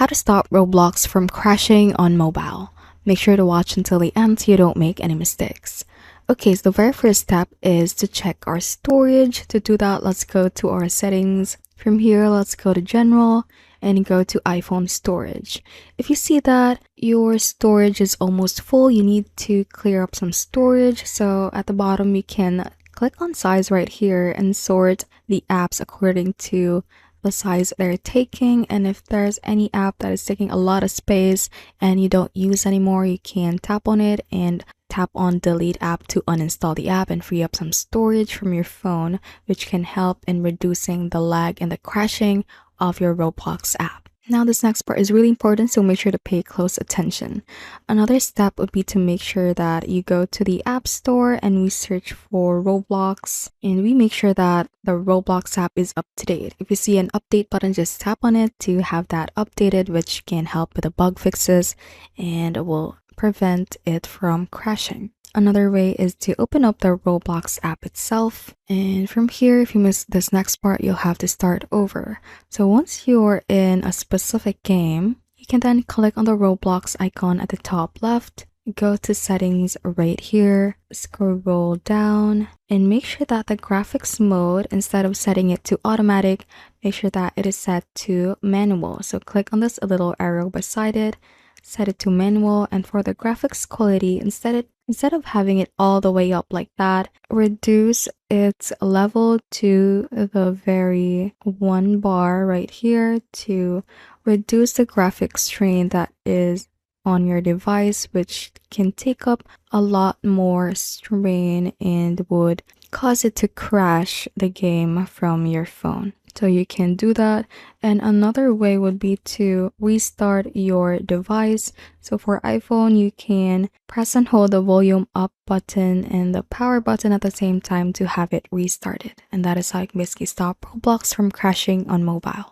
How to stop Roblox from crashing on mobile. Make sure to watch until the end so you don't make any mistakes. Okay, so the very first step is to check our storage. To do that, let's go to our settings. From here, let's go to general and go to iPhone storage. If you see that your storage is almost full, you need to clear up some storage. So at the bottom, you can click on size right here and sort the apps according to the size they're taking. And if there's any app that is taking a lot of space and you don't use anymore, you can tap on it and tap on delete app to uninstall the app and free up some storage from your phone, which can help in reducing the lag and the crashing of your Roblox app. Now this next part is really important, so make sure to pay close attention. Another step would be to make sure that you go to the App Store and we search for Roblox, and we make sure that the Roblox app is up to date. If you see an update button, just tap on it to have that updated, which can help with the bug fixes and will prevent it from crashing. Another way is to open up the Roblox app itself, and from here, if you miss this next part, you'll have to start over. So once you're in a specific game, you can then click on the Roblox icon at the top left, go to settings right here, scroll down, and make sure that the graphics mode, instead of setting it to automatic, make sure that it is set to manual. So click on this little arrow beside it, set it to manual, and for the graphics quality, instead of having it all the way up like that, reduce its level to the very one bar right here to reduce the graphics strain that is on your device, which can take up a lot more strain and would cause it to crash the game from your phone. So you can do that. And another way would be to restart your device. So for iPhone, you can press and hold the volume up button and the power button at the same time to have it restarted. And that is how you can basically stop Roblox from crashing on mobile.